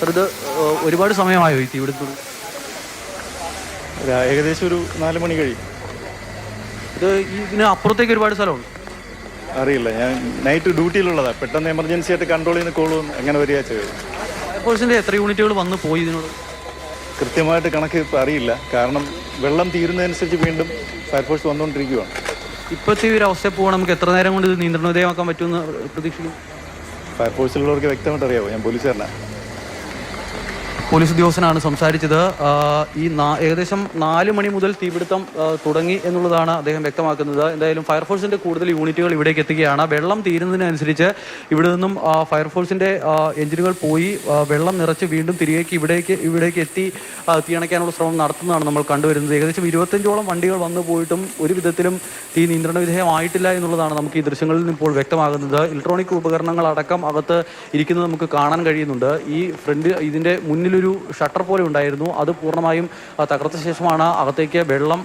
Sir, ഇത് ഒരുപാട് സമയമായോ ഈ തീപിടുത്തം? ഏകദേശം ഒരു 4 മണി കഴിയും. ഇത് ഇതിന് അപ്പുറത്തേക്ക് ഒരുപാട് സ്ഥലമുണ്ട്. അറിയില്ല, ഞാൻ നൈറ്റ് ഡ്യൂട്ടിയിലുള്ളതാണ്. പെട്ടെന്ന് എമർജൻസി ആയിട്ട് കൺട്രോൾ ചെയ്യുന്ന കോളും അങ്ങനെ വരിക ചെയ്തത്. ഫയർഫോഴ്സിൻ്റെ എത്ര യൂണിറ്റുകൾ വന്ന് പോയി ഇതിനോട്? കൃത്യമായിട്ട് കണക്ക് ഇപ്പോൾ അറിയില്ല. കാരണം വെള്ളം തീരുന്നതനുസരിച്ച് വീണ്ടും ഫയർഫോഴ്സ് വന്നുകൊണ്ടിരിക്കുകയാണ്. ഇപ്പോഴത്തെ ഒരു അവസ്ഥ പോകാൻ നമുക്ക് എത്ര നേരം കൊണ്ട് ഇത് നിയന്ത്രണ വിധേയമാക്കാൻ പറ്റുമെന്ന് പ്രതീക്ഷിക്കും? ഫയർഫോഴ്സിലുള്ളവർക്ക് വ്യക്തമായിട്ട് അറിയാമോ? ഞാൻ പോലീസുകാരനാണ്. പോലീസ് ഉദ്യോഗസ്ഥനാണ് സംസാരിച്ചത്. ഏകദേശം 4 മണി മുതൽ തീപിടുത്തം തുടങ്ങി എന്നുള്ളതാണ് അദ്ദേഹം വ്യക്തമാക്കുന്നത്. എന്തായാലും ഫയർഫോഴ്സിൻ്റെ കൂടുതൽ യൂണിറ്റുകൾ ഇവിടേക്ക് എത്തുകയാണ്. വെള്ളം തീരുന്നതിനനുസരിച്ച് ഇവിടെ നിന്നും ഫയർഫോഴ്സിൻ്റെ എഞ്ചിനുകൾ പോയി വെള്ളം നിറച്ച് വീണ്ടും തിരികേക്ക് ഇവിടേക്ക് എത്തി തീയണയ്ക്കാനുള്ള ശ്രമം നടത്തുന്നതാണ് നമ്മൾ കണ്ടുവരുന്നത്. ഏകദേശം 25ഓളം വണ്ടികൾ വന്നു പോയിട്ടും ഒരു വിധത്തിലും തീ നിയന്ത്രണ വിധേയമായിട്ടില്ല എന്നുള്ളതാണ് നമുക്ക് ഈ ദൃശ്യങ്ങളിൽ നിന്ന് ഇപ്പോൾ വ്യക്തമാകുന്നത്. ഇലക്ട്രോണിക് ഉപകരണങ്ങളടക്കം അകത്ത് ഇരിക്കുന്നത് നമുക്ക് കാണാൻ കഴിയുന്നുണ്ട്. ഈ ഇതിൻ്റെ മുന്നിലൊരു ഷട്ടർ പോലെ ഉണ്ടായിരുന്നു, അത് പൂർണ്ണമായും തകർത്ത ശേഷമാണ് അകത്തേക്ക് വെള്ളം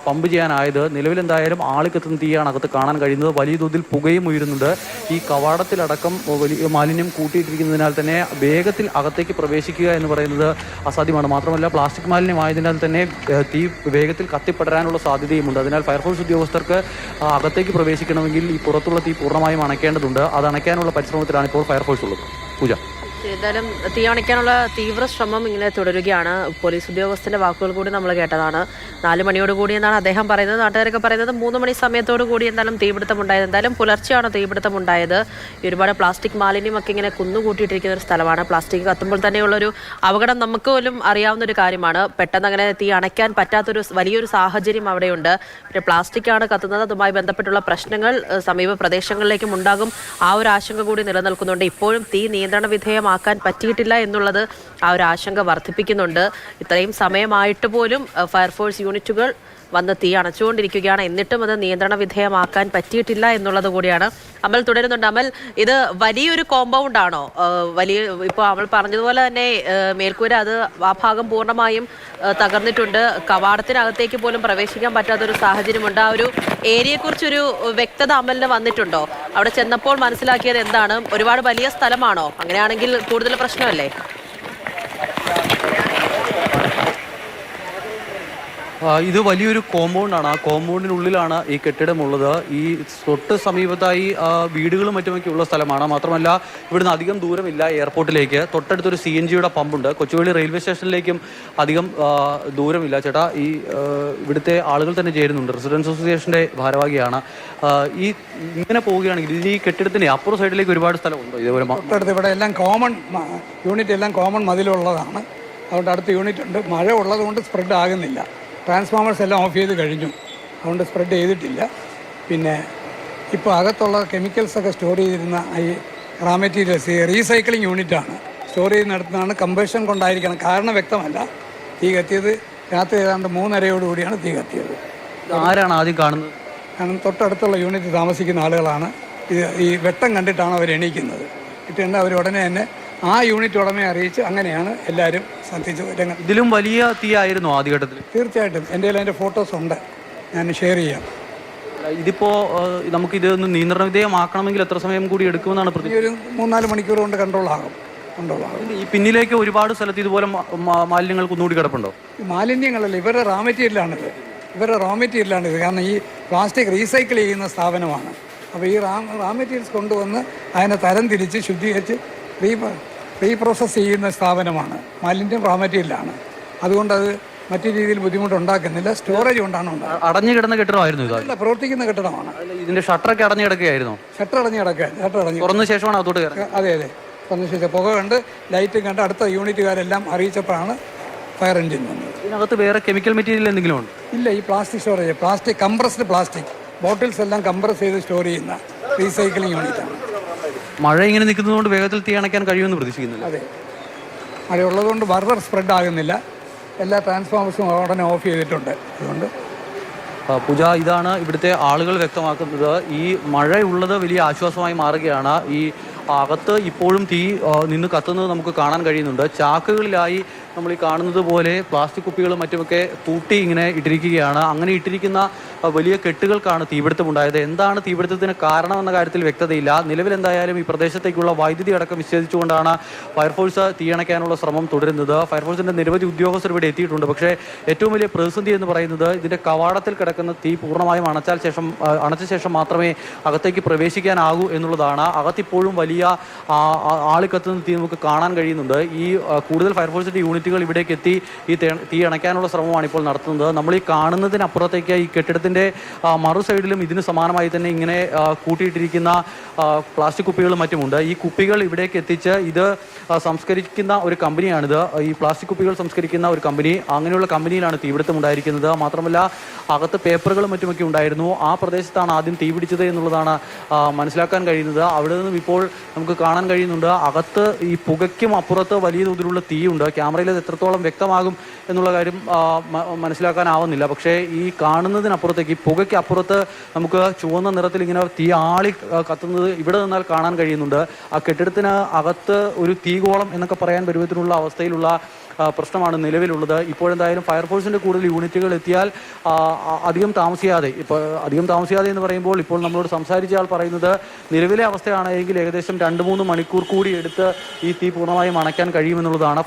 പമ്പ് ചെയ്യാനായത്. നിലവിൽ എന്തായാലും ആളിക്കത്തുന്ന തീയാണ് അകത്ത് കാണാൻ കഴിയുന്നത്. വലിയ തോതിൽ പുകയും ഉയരുന്നുണ്ട്. ഈ കവാടത്തിലടക്കം വലിയ മാലിന്യം കൂട്ടിയിട്ടിരിക്കുന്നതിനാൽ തന്നെ വേഗത്തിൽ അകത്തേക്ക് പ്രവേശിക്കുക എന്ന് പറയുന്നത് അസാധ്യമാണ്. മാത്രമല്ല പ്ലാസ്റ്റിക് മാലിന്യമായതിനാൽ തന്നെ തീ വേഗത്തിൽ കത്തിപ്പടരാനുള്ള സാധ്യതയുമുണ്ട്. അതിനാൽ ഫയർഫോഴ്സ് ഉദ്യോഗസ്ഥർക്ക് അകത്തേക്ക് പ്രവേശിക്കണമെങ്കിൽ ഈ പുറത്തുള്ള തീ പൂർണ്ണമായും അണയ്ക്കേണ്ടതുണ്ട്. അത് അണയ്ക്കാനുള്ള പരിശ്രമത്തിലാണ് ഇപ്പോൾ ഫയർഫോഴ്സ് ഉള്ളത്. പൂജ, എന്തായാലും തീ അണയ്ക്കാനുള്ള തീവ്ര ശ്രമം ഇങ്ങനെ തുടരുകയാണ്. പോലീസ് ഉദ്യോഗസ്ഥന്റെ വാക്കുകൾ കൂടി നമ്മൾ കേട്ടതാണ്. 4 മണിയോട് കൂടി എന്നാണ് അദ്ദേഹം പറയുന്നത്. നാട്ടുകാരൊക്കെ പറയുന്നത് 3 മണി സമയത്തോടു കൂടി എന്തായാലും തീപിടുത്തം ഉണ്ടായത്. എന്തായാലും പുലർച്ചെയാണ് തീപിടുത്തം ഉണ്ടായത്. ഒരുപാട് പ്ലാസ്റ്റിക് മാലിന്യമൊക്കെ ഇങ്ങനെ കുന്നുകൂട്ടിയിട്ടിരിക്കുന്ന ഒരു സ്ഥലമാണ്. പ്ലാസ്റ്റിക് കത്തുമ്പോൾ തന്നെയുള്ളൊരു അപകടം നമുക്ക് പോലും അറിയാവുന്ന ഒരു കാര്യമാണ്. പെട്ടെന്ന് അങ്ങനെ തീ അണയ്ക്കാൻ പറ്റാത്തൊരു വലിയൊരു സാഹചര്യം അവിടെയുണ്ട്. പിന്നെ പ്ലാസ്റ്റിക്കാണ് കത്തുന്നത്. അതുമായി ബന്ധപ്പെട്ടുള്ള പ്രശ്നങ്ങൾ സമീപ പ്രദേശങ്ങളിലേക്കും ഉണ്ടാകും. ആ ഒരു ആശങ്ക കൂടി നിലനിൽക്കുന്നുണ്ട്. ഇപ്പോഴും തീ നിയന്ത്രണ വിധേയമാക്കാൻ പറ്റിയിട്ടില്ല എന്നുള്ളത് ആ ഒരു ആശങ്ക വർദ്ധിപ്പിക്കുന്നുണ്ട്. ഇത്രയും സമയമായിട്ട് പോലും ഫയർഫോഴ്സ് യൂണിറ്റുകൾ വന്ന് തീ അണച്ചുകൊണ്ടിരിക്കുകയാണ്. എന്നിട്ടും അത് നിയന്ത്രണ വിധേയമാക്കാൻ പറ്റിയിട്ടില്ല എന്നുള്ളത് കൂടിയാണ്. അമൽ തുടരുന്നുണ്ട്. അമൽ, ഇത് വലിയൊരു കോമ്പൗണ്ട് ആണോ? ഇപ്പോൾ അമൽ പറഞ്ഞതുപോലെ തന്നെ മേൽക്കൂര ആ ഭാഗം പൂർണ്ണമായും തകർന്നിട്ടുണ്ട്. കവാടത്തിനകത്തേക്ക് പോലും പ്രവേശിക്കാൻ പറ്റാത്തൊരു സാഹചര്യമുണ്ട്. ആ ഒരു ഏരിയയെക്കുറിച്ചൊരു വ്യക്തത അമലിന് വന്നിട്ടുണ്ടോ? അവിടെ ചെന്നപ്പോൾ മനസ്സിലാക്കിയത് എന്താണ്? ഒരുപാട് വലിയ സ്ഥലമാണോ? അങ്ങനെയാണെങ്കിൽ കൂടുതൽ പ്രശ്നമല്ലേ? ഇത് വലിയൊരു കോമ്പൗണ്ടാണ്. ആ കോമ്പൗണ്ടിനുള്ളിലാണ് ഈ കെട്ടിടമുള്ളത്. ഈ തൊട്ട് സമീപത്തായി വീടുകളും മറ്റുമൊക്കെ ഉള്ള സ്ഥലമാണ്. മാത്രമല്ല ഇവിടുന്ന് അധികം ദൂരമില്ല എയർപോർട്ടിലേക്ക്. തൊട്ടടുത്തൊരു CNGയുടെ പമ്പുണ്ട്. കൊച്ചുവേളി റെയിൽവേ സ്റ്റേഷനിലേക്കും അധികം ദൂരമില്ല. ചേട്ടാ, ഈ ഇവിടുത്തെ ആളുകൾ തന്നെ ചേരുന്നുണ്ട്. റെസിഡൻസ് അസോസിയേഷൻ്റെ ഭാരവാഹിയാണ്. ഇങ്ങനെ പോവുകയാണെങ്കിൽ ഈ കെട്ടിടത്തിൻ്റെ അപ്പുറ സൈഡിലേക്ക് ഒരുപാട് സ്ഥലമുണ്ടോ? ഇതേപോലെ തൊട്ടടുത്ത് ഇവിടെ എല്ലാം കോമൺ യൂണിറ്റ്, എല്ലാം കോമൺ മതിലുള്ളതാണ്. അതുകൊണ്ട് അടുത്ത യൂണിറ്റ് ഉണ്ട്. മഴ ഉള്ളതുകൊണ്ട് സ്പ്രെഡ് ആകുന്നില്ല. ട്രാൻസ്ഫോമേഴ്സ് എല്ലാം ഓഫ് ചെയ്ത് കഴിഞ്ഞു, അതുകൊണ്ട് സ്പ്രെഡ് ചെയ്തിട്ടില്ല. പിന്നെ ഇപ്പോൾ അകത്തുള്ള കെമിക്കൽസൊക്കെ സ്റ്റോർ ചെയ്തിരുന്ന ഈ റാ മെറ്റീരിയൽസ് റീസൈക്ലിംഗ് യൂണിറ്റാണ് സ്റ്റോർ ചെയ്ത് നടത്തുന്നതാണ്. കമ്പഷൻ കൊണ്ടായിരിക്കണം, കാരണം വ്യക്തമല്ല. തീ കത്തിയത് രാത്രി ഏതാണ്ട് 3:30 തീ കത്തിയത്. ആരാണ് ആദ്യം കാണുന്നത്? കാരണം തൊട്ടടുത്തുള്ള യൂണിറ്റ് താമസിക്കുന്ന ആളുകളാണ്. ഈ വെട്ടം കണ്ടിട്ടാണ് അവർ എണീക്കുന്നത്. കിട്ടേണ്ട അവർ ഉടനെ തന്നെ ആ യൂണിറ്റ് ഉടമയെ അറിയിച്ച് അങ്ങനെയാണ് എല്ലാവരും ശ്രദ്ധിച്ചു. ഇതിലും വലിയ തീ ആയിരുന്നു ആദ്യഘട്ടത്തിൽ? തീർച്ചയായിട്ടും എൻ്റെ കയ്യിൽ അതിൻ്റെ ഫോട്ടോസ് ഉണ്ട്, ഞാൻ ഷെയർ ചെയ്യാം. ഇതിപ്പോൾ നമുക്കിതൊന്ന് നിയന്ത്രണ വിധേയമാക്കണമെങ്കിൽ എത്ര സമയം കൂടി എടുക്കുമെന്നാണ് പ്രതീക്ഷ? ഒരു 3-4 മണിക്കൂർ കൊണ്ട് കൺട്രോളാകും. ഈ പിന്നിലേക്ക് ഒരുപാട് സ്ഥലത്ത് ഇതുപോലെ മാലിന്യങ്ങൾ കുന്നുകൂടി കിടപ്പുണ്ടോ? മാലിന്യങ്ങളല്ല, ഇവരുടെ റാ മെറ്റീരിയലാണിത്. കാരണം ഈ പ്ലാസ്റ്റിക് റീസൈക്കിൾ ചെയ്യുന്ന സ്ഥാപനമാണ്. അപ്പോൾ ഈ റാ മെറ്റീരിയൽസ് കൊണ്ടുവന്ന് അതിനെ തരം തിരിച്ച് ശുദ്ധീകരിച്ച് റീപ്രോസസ് ചെയ്യുന്ന സ്ഥാപനമാണ്. മാലിന്യം റാ മെറ്റീരിയലാണ്. അതുകൊണ്ട് അത് മറ്റു രീതിയിൽ ബുദ്ധിമുട്ടുണ്ടാക്കുന്നില്ല. സ്റ്റോറേജ് കൊണ്ടാണ് ഉണ്ടാകുന്നത്. അടഞ്ഞു കിടന്ന കെട്ടിടമായിരുന്നു ഇത്? അല്ല, പ്രവർത്തിക്കുന്ന കെട്ടിടമാണ്. ഇതിന്റെ ഷട്ടറൊക്കെ അടഞ്ഞു കിടക്കുകയായിരുന്നു? ഷട്ടർ അടഞ്ഞു തുറന്ന ശേഷമാണ് അതോട്ട് കയറുന്നത്? അതെ, തുറന്ന ശേഷം പുക കണ്ട് ലൈറ്റും കണ്ട് അടുത്ത യൂണിറ്റുകാരെല്ലാം അറിയിച്ചപ്പോഴാണ് ഫയർ എഞ്ചിൻ വന്നത്. ഇതിനകത്ത് വേറെ കെമിക്കൽ മെറ്റീരിയൽ എന്തെങ്കിലും ഉണ്ട്? ഇല്ല, ഈ plastic storage, compressed plastic bottles എല്ലാം കംപ്രസ് ചെയ്ത് സ്റ്റോർ ചെയ്യുന്ന റീസൈക്ലിംഗ് യൂണിറ്റാണ്. മഴ ഇങ്ങനെ നിൽക്കുന്നതുകൊണ്ട് വേഗത്തിൽ തീ അണയ്ക്കാൻ കഴിയുമെന്ന് പ്രതീക്ഷിക്കുന്നില്ല? അതെ, മഴയുള്ളതുകൊണ്ട് ഫർദർ സ്പ്രെഡ് ആകുന്നില്ല. എല്ലാ ട്രാൻസ്ഫോമേഴ്സും ഉടനെ ഓഫ് ചെയ്തിട്ടുണ്ട്. അതുകൊണ്ട് പൂജ, ഇതാണ് ഇവിടുത്തെ ആളുകൾ വ്യക്തമാക്കുന്നത്. ഈ മഴയുള്ളത് വലിയ ആശ്വാസമായി മാറുകയാണ്. ഈ അകത്ത് ഇപ്പോഴും തീ നിന്ന് കത്തുന്നത് നമുക്ക് കാണാൻ കഴിയുന്നുണ്ട്. ചാക്കുകളിലായി നമ്മൾ ഈ കാണുന്നത് പോലെ പ്ലാസ്റ്റിക് കുപ്പികളും മറ്റുമൊക്കെ കൂട്ടി ഇങ്ങനെ ഇട്ടിരിക്കുകയാണ്. അങ്ങനെ ഇട്ടിരിക്കുന്ന വലിയ കെട്ടുകൾക്കാണ് തീപിടുത്തമുണ്ടായത്. എന്താണ് തീപിടുത്തത്തിന് കാരണമെന്ന കാര്യത്തിൽ വ്യക്തതയില്ല. നിലവിൽ എന്തായാലും ഈ പ്രദേശത്തേക്കുള്ള വൈദ്യുതി അടക്കം വിച്ഛേദിച്ചുകൊണ്ടാണ് ഫയർഫോഴ്സ് തീയണയ്ക്കാനുള്ള ശ്രമം തുടരുന്നത്. ഫയർഫോഴ്സിന്റെ നിരവധി ഉദ്യോഗസ്ഥർ ഇവിടെ എത്തിയിട്ടുണ്ട്. പക്ഷേ ഏറ്റവും വലിയ പ്രതിസന്ധി എന്ന് പറയുന്നത് ഇതിന്റെ കവാടത്തിൽ കിടക്കുന്ന തീ പൂർണ്ണമായും അണച്ച ശേഷം മാത്രമേ അകത്തേക്ക് പ്രവേശിക്കാനാകൂ എന്നുള്ളതാണ്. അകത്തിപ്പോഴും വലിയ ആളിക്കത്തുന്ന തീ നമുക്ക് കാണാൻ കഴിയുന്നുണ്ട്. ഈ കൂടുതൽ ഫയർഫോഴ്സിന്റെ യൂണിറ്റുകൾ ഇവിടേക്ക് എത്തി ഈ തീ അണയ്ക്കാനുള്ള ശ്രമമാണ് ഇപ്പോൾ നടത്തുന്നത്. നമ്മൾ ഈ കാണുന്നതിനപ്പുറത്തേക്ക് ഈ കെട്ടിടത്തിന്റെ മറു സൈഡിലും ഇതിന് സമാനമായി തന്നെ ഇങ്ങനെ കൂട്ടിയിട്ടിരിക്കുന്ന പ്ലാസ്റ്റിക് കുപ്പികളും മറ്റുമുണ്ട്. ഈ കുപ്പികൾ ഇവിടേക്ക് എത്തിച്ച് ഇത് സംസ്കരിക്കുന്ന ഒരു കമ്പനിയാണിത്. ഈ പ്ലാസ്റ്റിക് കുപ്പികൾ സംസ്കരിക്കുന്ന ഒരു കമ്പനി, അങ്ങനെയുള്ള കമ്പനിയിലാണ് തീപിടുത്തം ഉണ്ടായിരിക്കുന്നത്. മാത്രമല്ല അകത്ത് പേപ്പറുകളും മറ്റുമൊക്കെ ഉണ്ടായിരുന്നു. ആ പ്രദേശത്താണ് ആദ്യം തീ പിടിച്ചത് എന്നുള്ളതാണ് മനസ്സിലാക്കാൻ കഴിയുന്നത്. അവിടെ നിന്നും ഇപ്പോൾ നമുക്ക് കാണാൻ കഴിയുന്നുണ്ട് അകത്ത് ഈ പുകയ്ക്കും അപ്പുറത്ത് വലിയ തോതിലുള്ള തീയുണ്ട്. ക്യാമറയിൽ അത് എത്രത്തോളം വ്യക്തമാകും എന്നുള്ള കാര്യം മനസ്സിലാക്കാനാവുന്നില്ല. പക്ഷേ ഈ കാണുന്നതിനപ്പുറത്തേക്ക്, ഈ പുകയ്ക്ക് അപ്പുറത്ത് നമുക്ക് ചുവന്ന നിറത്തിൽ ഇങ്ങനെ തീ ആളി കത്തുന്നത് ഇവിടെ നിന്നാൽ കാണാൻ കഴിയുന്നുണ്ട്. ആ കെട്ടിടത്തിന് അകത്ത് ഒരു തീകോളം എന്നൊക്കെ പറയാൻ പരുവത്തിനുള്ള അവസ്ഥയിലുള്ള പ്രശ്നമാണ് നിലവിലുള്ളത്. ഇപ്പോഴെന്തായാലും ഫയർഫോഴ്സിന്റെ കൂടുതൽ യൂണിറ്റുകൾ എത്തിയാൽ അധികം താമസിയാതെ എന്ന് പറയുമ്പോൾ ഇപ്പോൾ നമ്മളോട് സംസാരിച്ച ആൾ പറയുന്നത് നിലവിലെ അവസ്ഥയാണെങ്കിൽ ഏകദേശം 2-3 മണിക്കൂർ കൂടി എടുത്ത് ഈ തീ പൂർണ്ണമായും അണയ്ക്കാൻ കഴിയുമെന്നുള്ളതാണ്.